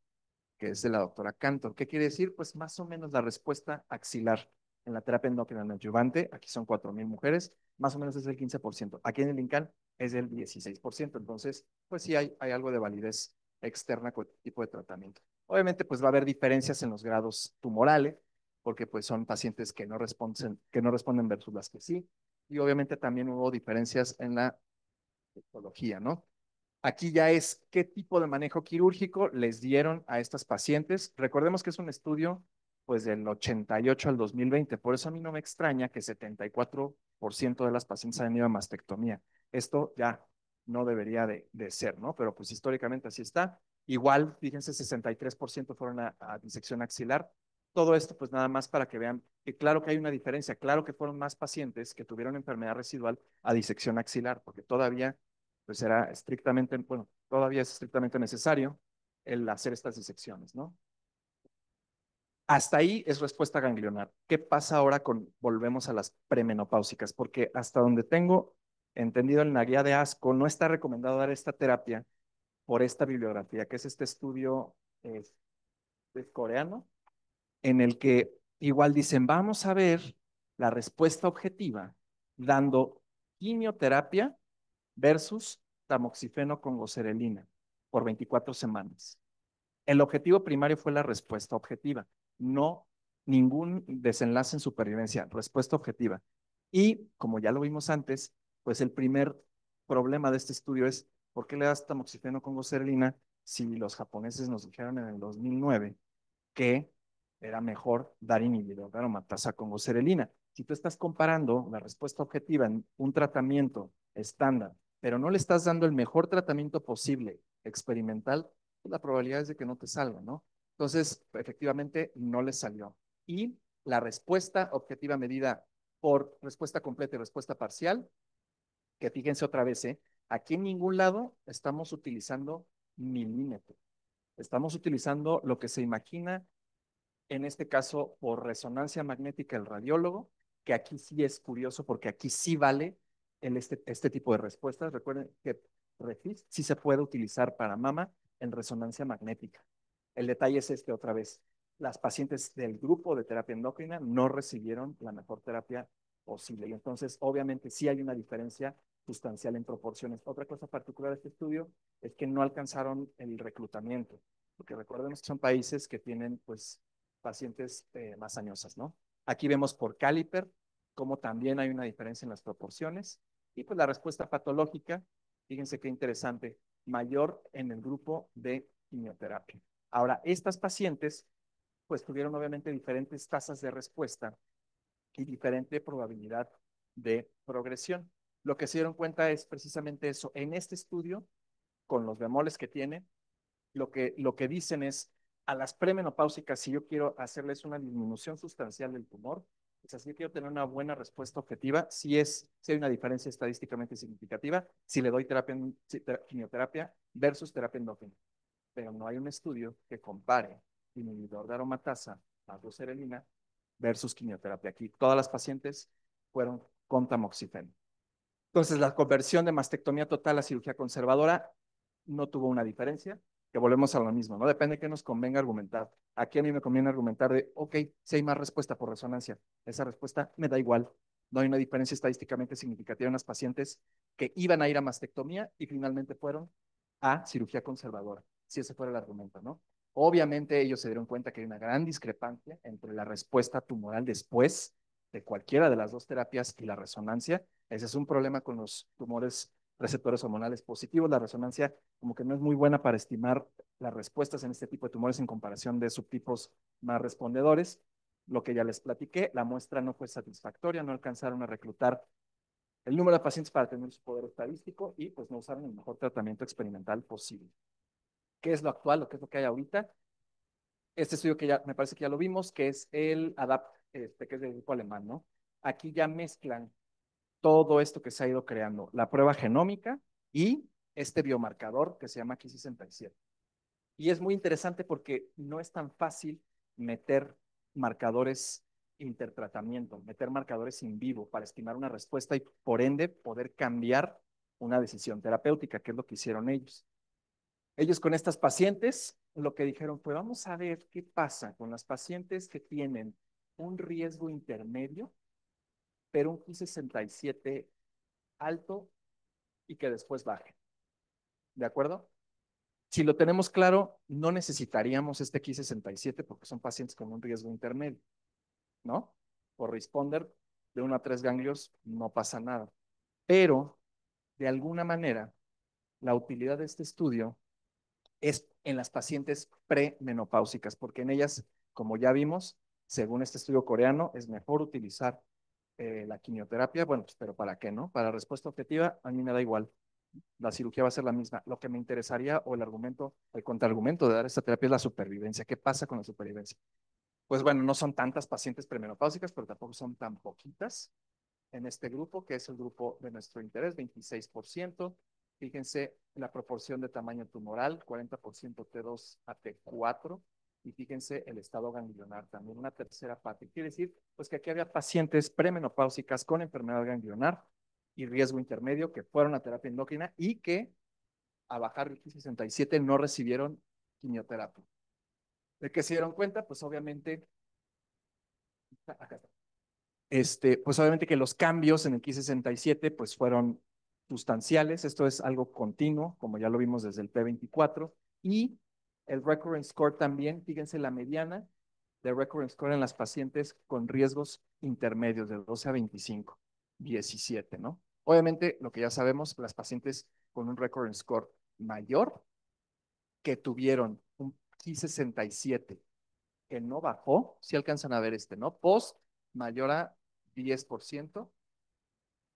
que es de la doctora Cantor. ¿Qué quiere decir? Pues más o menos la respuesta axilar en la terapia endocrina adyuvante, aquí son 4,000 mujeres, más o menos es el 15%. Aquí en el INCAN es el 16%. Entonces, pues sí hay algo de validez externa con este tipo de tratamiento. Obviamente, pues va a haber diferencias en los grados tumorales, porque pues son pacientes que no responden versus las que sí. Y obviamente también hubo diferencias en la histología, ¿no? Aquí ya es qué tipo de manejo quirúrgico les dieron a estas pacientes. Recordemos que es un estudio pues del 88 al 2020, por eso a mí no me extraña que 74% de las pacientes hayan ido a mastectomía. Esto ya no debería de ser, ¿no? Pero pues históricamente así está. Igual, fíjense, 63% fueron a disección axilar. Todo esto pues nada más para que vean que claro que hay una diferencia, claro que fueron más pacientes que tuvieron enfermedad residual a disección axilar, porque todavía pues era estrictamente, bueno, todavía es estrictamente necesario el hacer estas disecciones, ¿no? Hasta ahí es respuesta ganglionar. ¿Qué pasa ahora volvemos a las premenopáusicas? Porque hasta donde tengo entendido en la guía de ASCO, no está recomendado dar esta terapia por esta bibliografía, que es este estudio coreano, en el que igual dicen, vamos a ver la respuesta objetiva dando quimioterapia versus tamoxifeno con goserelina por 24 semanas. El objetivo primario fue la respuesta objetiva, no ningún desenlace en supervivencia, respuesta objetiva. Y como ya lo vimos antes, pues el primer problema de este estudio es, ¿por qué le das tamoxifeno con goserelina si los japoneses nos dijeron en el 2009 que era mejor dar inhibidor de aromatasa con goserelina? Si tú estás comparando la respuesta objetiva en un tratamiento estándar, pero no le estás dando el mejor tratamiento posible experimental, pues la probabilidad es de que no te salga, ¿no? Entonces, efectivamente, no le salió. Y la respuesta objetiva medida por respuesta completa y respuesta parcial, que fíjense otra vez, aquí en ningún lado estamos utilizando milímetro. Estamos utilizando lo que se imagina en este caso por resonancia magnética el radiólogo, que aquí sí es curioso porque aquí sí vale este tipo de respuestas. Recuerden que REFIS sí se puede utilizar para mama en resonancia magnética. El detalle es este otra vez. Las pacientes del grupo de terapia endocrina no recibieron la mejor terapia posible y entonces obviamente sí hay una diferencia sustancial en proporciones. Otra cosa particular de este estudio es que no alcanzaron el reclutamiento, porque recordemos que son países que tienen pues pacientes más añosas, ¿no? Aquí vemos por caliper cómo también hay una diferencia en las proporciones y pues la respuesta patológica, fíjense qué interesante, mayor en el grupo de quimioterapia. Ahora, estas pacientes pues tuvieron obviamente diferentes tasas de respuesta y diferente probabilidad de progresión. Lo que se dieron cuenta es precisamente eso. En este estudio, con los bemoles que tiene, lo que dicen es, a las premenopáusicas, si yo quiero hacerles una disminución sustancial del tumor, o sea, si yo quiero tener una buena respuesta objetiva, si hay una diferencia estadísticamente significativa, si le doy quimioterapia versus terapia endógena. Pero no hay un estudio que compare inhibidor de aromatasa, azoxerelina, versus quimioterapia. Aquí todas las pacientes fueron con tamoxifeno. Entonces, la conversión de mastectomía total a cirugía conservadora no tuvo una diferencia, que volvemos a lo mismo, ¿no? Depende de qué nos convenga argumentar. Aquí a mí me conviene argumentar de, ok, si hay más respuesta por resonancia, esa respuesta me da igual. No hay una diferencia estadísticamente significativa en las pacientes que iban a ir a mastectomía y finalmente fueron a cirugía conservadora, si ese fuera el argumento, ¿no? Obviamente ellos se dieron cuenta que hay una gran discrepancia entre la respuesta tumoral después de cualquiera de las dos terapias y la resonancia. Ese es un problema con los tumores receptores hormonales positivos. La resonancia como que no es muy buena para estimar las respuestas en este tipo de tumores en comparación de subtipos más respondedores. Lo que ya les platiqué, la muestra no fue satisfactoria, no alcanzaron a reclutar el número de pacientes para tener su poder estadístico y pues no usaron el mejor tratamiento experimental posible. ¿Qué es lo actual? ¿Lo que es lo que hay ahorita? Este estudio que ya me parece que ya lo vimos, que es el ADAPT, que es del grupo alemán, ¿no? Aquí ya mezclan todo esto que se ha ido creando, la prueba genómica y este biomarcador que se llama Ki67. Y es muy interesante porque no es tan fácil meter marcadores intertratamiento, meter marcadores in vivo para estimar una respuesta y por ende poder cambiar una decisión terapéutica, que es lo que hicieron ellos. Ellos con estas pacientes lo que dijeron fue, vamos a ver qué pasa con las pacientes que tienen un riesgo intermedio, pero un Ki67 alto y que después baje. ¿De acuerdo? Si lo tenemos claro, no necesitaríamos este Ki67 porque son pacientes con un riesgo intermedio, ¿no? Por responder de 1 a 3 ganglios no pasa nada. Pero, de alguna manera, la utilidad de este estudio es en las pacientes premenopáusicas, porque en ellas, como ya vimos, según este estudio coreano, es mejor utilizar la quimioterapia. Bueno, pues, pero ¿para qué, no? Para respuesta objetiva, a mí me da igual. La cirugía va a ser la misma. Lo que me interesaría o el argumento, el contraargumento de dar esta terapia es la supervivencia. ¿Qué pasa con la supervivencia? Pues bueno, no son tantas pacientes premenopáusicas, pero tampoco son tan poquitas en este grupo, que es el grupo de nuestro interés, 26%. Fíjense la proporción de tamaño tumoral, 40% T2 a T4. Y fíjense el estado ganglionar, también una tercera parte. Quiere decir, pues que aquí había pacientes premenopáusicas con enfermedad ganglionar y riesgo intermedio que fueron a terapia endocrina y que a bajar el Ki67 no recibieron quimioterapia. ¿De qué se dieron cuenta? Pues obviamente, acá está. Pues obviamente que los cambios en el Ki67 pues fueron sustanciales, esto es algo continuo, como ya lo vimos desde el P24, y el recurrence score también, fíjense la mediana de recurrence score en las pacientes con riesgos intermedios de 12 a 25, 17, ¿no? Obviamente, lo que ya sabemos, las pacientes con un recurrence score mayor que tuvieron un Ki67 que no bajó, si alcanzan a ver ¿no? Post mayor a 10%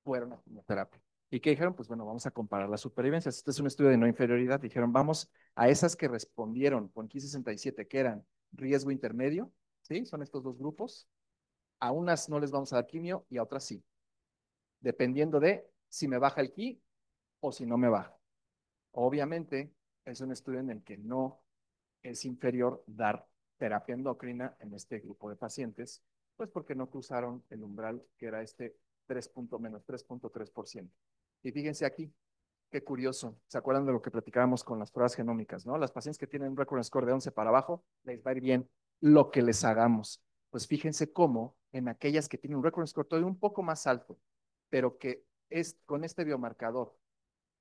fueron a quimioterapia. ¿Y qué dijeron? Pues bueno, vamos a comparar las supervivencias. Este es un estudio de no inferioridad. Dijeron, vamos a esas que respondieron con Ki67, que eran riesgo intermedio, ¿sí? Son estos dos grupos. A unas no les vamos a dar quimio y a otras sí, dependiendo de si me baja el Ki o si no me baja. Obviamente, es un estudio en el que no es inferior dar terapia endocrina en este grupo de pacientes, pues porque no cruzaron el umbral que era este 3.3%. Y fíjense aquí, qué curioso, ¿se acuerdan de lo que platicábamos con las pruebas genómicas, no? Las pacientes que tienen un recurrence score de 11 para abajo, les va a ir bien lo que les hagamos. Pues fíjense cómo en aquellas que tienen un recurrence score todavía un poco más alto, pero que es con este biomarcador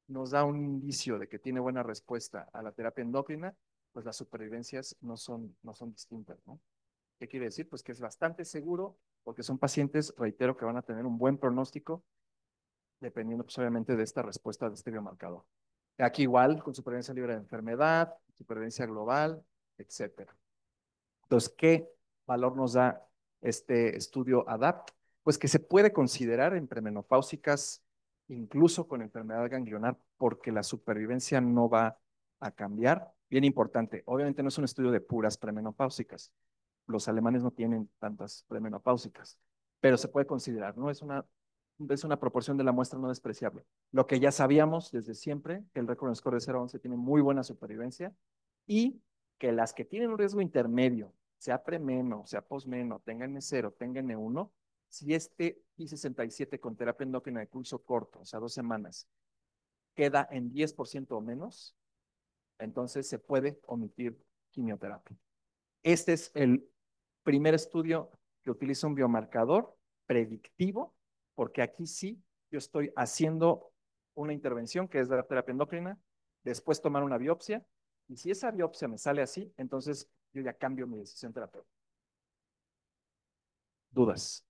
nos da un indicio de que tiene buena respuesta a la terapia endocrina, pues las supervivencias no son distintas, ¿no? ¿Qué quiere decir? Pues que es bastante seguro, porque son pacientes, reitero, que van a tener un buen pronóstico, dependiendo pues obviamente de esta respuesta de este biomarcador. Aquí igual, con supervivencia libre de enfermedad, supervivencia global, etcétera. Entonces, ¿qué valor nos da este estudio ADAPT? Pues que se puede considerar en premenopáusicas, incluso con enfermedad ganglionar, porque la supervivencia no va a cambiar. Bien importante, obviamente no es un estudio de puras premenopáusicas. Los alemanes no tienen tantas premenopáusicas, pero se puede considerar, ¿no? Es una proporción de la muestra no despreciable. Lo que ya sabíamos desde siempre, que el récord score de 0 a 11 tiene muy buena supervivencia y que las que tienen un riesgo intermedio, sea premeno, sea posmeno, tenga N0, tenga N1, si este I67 con terapia endocrina de curso corto, o sea, 2 semanas, queda en 10% o menos, entonces se puede omitir quimioterapia. Este es el primer estudio que utiliza un biomarcador predictivo, porque aquí sí yo estoy haciendo una intervención que es la terapia endocrina, después tomar una biopsia, y si esa biopsia me sale así, entonces yo ya cambio mi decisión terapéutica. ¿Dudas?